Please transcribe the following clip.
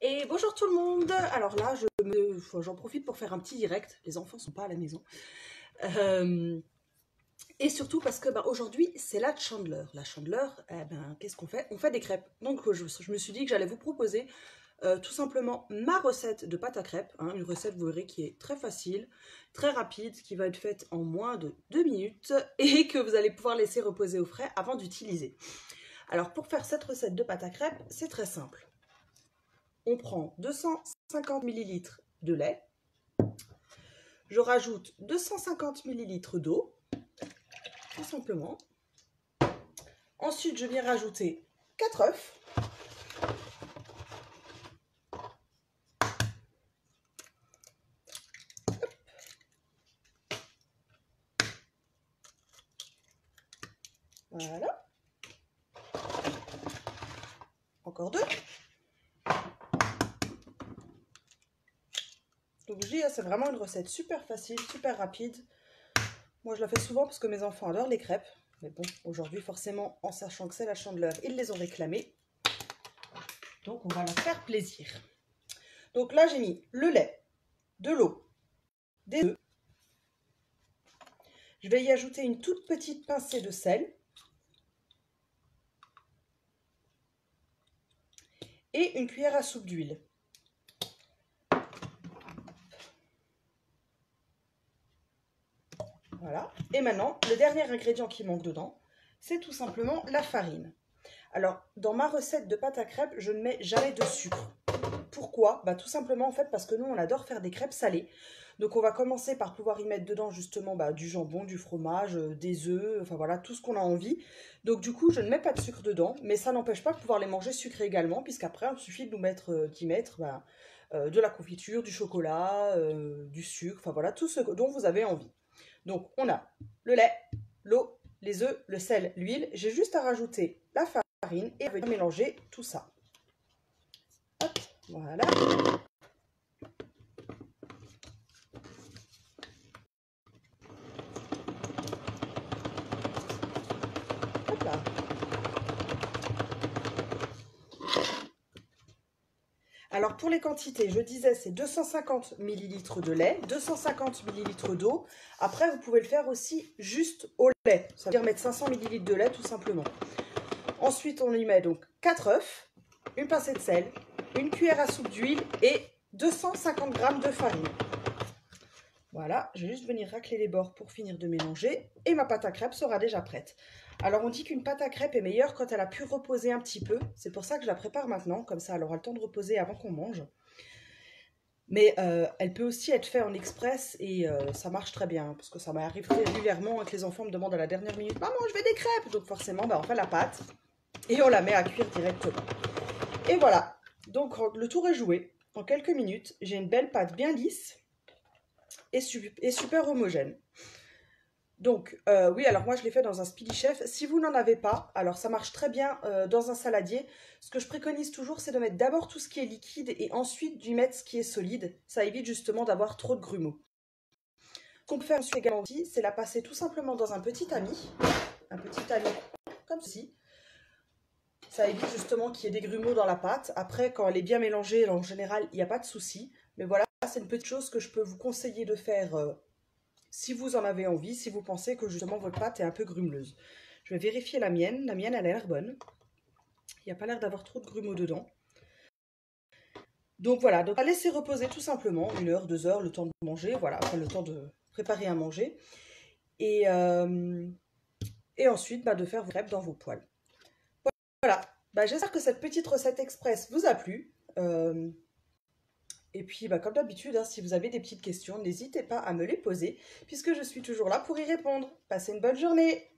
Et bonjour tout le monde. Alors là, j'en profite pour faire un petit direct. Les enfants sont pas à la maison. Euh, et surtout parce que aujourd'hui, c'est la Chandeleur. La Chandeleur, qu'est-ce qu'on fait? On fait des crêpes. Donc je me suis dit que j'allais vous proposer tout simplement ma recette de pâte à crêpes. Une recette, vous verrez, qui est très facile, très rapide, qui va être faite en moins de 2 minutes et que vous allez pouvoir laisser reposer au frais avant d'utiliser. Alors pour faire cette recette de pâte à crêpes, c'est très simple. On prend 250 ml de lait, je rajoute 250 ml d'eau, tout simplement. Ensuite, je viens rajouter 4 œufs. Voilà. Encore 2. Donc je dis, c'est vraiment une recette super facile, super rapide. Moi, je la fais souvent parce que mes enfants adorent les crêpes. Mais bon, aujourd'hui, forcément, en sachant que c'est la Chandeleur, ils les ont réclamées. Donc, on va leur faire plaisir. Donc là, j'ai mis le lait, de l'eau, des œufs. Je vais y ajouter une toute petite pincée de sel. Et une cuillère à soupe d'huile. Voilà. Et maintenant, le dernier ingrédient qui manque dedans, c'est tout simplement la farine. Alors, dans ma recette de pâte à crêpes, je ne mets jamais de sucre. Pourquoi? Tout simplement, en fait, parce que nous, on adore faire des crêpes salées. Donc, on va commencer par pouvoir y mettre dedans, justement, du jambon, du fromage, des œufs, enfin voilà, tout ce qu'on a envie. Donc, du coup, je ne mets pas de sucre dedans, mais ça n'empêche pas de pouvoir les manger sucrés également, puisqu'après, il suffit d'y mettre de la confiture, du chocolat, du sucre, enfin voilà, tout ce dont vous avez envie. Donc, on a le lait, l'eau, les œufs, le sel, l'huile. J'ai juste à rajouter la farine et à mélanger tout ça. Hop, voilà. Hop là. Alors, pour les quantités, je disais, c'est 250 ml de lait, 250 ml d'eau. Après, vous pouvez le faire aussi juste au lait. Ça veut dire mettre 500 ml de lait, tout simplement. Ensuite, on y met donc 4 œufs, une pincée de sel, une cuillère à soupe d'huile et 250 g de farine. Voilà, je vais juste venir racler les bords pour finir de mélanger et ma pâte à crêpes sera déjà prête. Alors on dit qu'une pâte à crêpes est meilleure quand elle a pu reposer un petit peu. C'est pour ça que je la prépare maintenant, comme ça elle aura le temps de reposer avant qu'on mange. Mais elle peut aussi être faite en express et ça marche très bien. Parce que ça m'arrive régulièrement que les enfants me demandent à la dernière minute « Maman, je veux des crêpes !» Donc forcément, on fait la pâte et on la met à cuire directement. Et voilà, donc le tour est joué. En quelques minutes, j'ai une belle pâte bien lisse et super homogène. Donc, oui, alors moi je l'ai fait dans un Speedy Chef. Si vous n'en avez pas, alors ça marche très bien dans un saladier. Ce que je préconise toujours, c'est de mettre d'abord tout ce qui est liquide et ensuite d'y mettre ce qui est solide. Ça évite justement d'avoir trop de grumeaux. Ce qu'on peut faire ensuite également, c'est la passer tout simplement dans un petit tamis comme ceci. Ça évite justement qu'il y ait des grumeaux dans la pâte. Après, quand elle est bien mélangée, en général, il n'y a pas de souci. Mais voilà, c'est une petite chose que je peux vous conseiller de faire si vous en avez envie, si vous pensez que justement votre pâte est un peu grumeleuse. Je vais vérifier la mienne. La mienne, elle a l'air bonne. Il n'y a pas l'air d'avoir trop de grumeaux dedans. Donc voilà, donc à laisser reposer tout simplement 1 heure, 2 heures, le temps de manger. Voilà, enfin le temps de préparer à manger. Et ensuite, de faire vos crêpes dans vos poêles. Voilà, j'espère que cette petite recette express vous a plu. Et puis, comme d'habitude, si vous avez des petites questions, n'hésitez pas à me les poser, puisque je suis toujours là pour y répondre. Passez une bonne journée!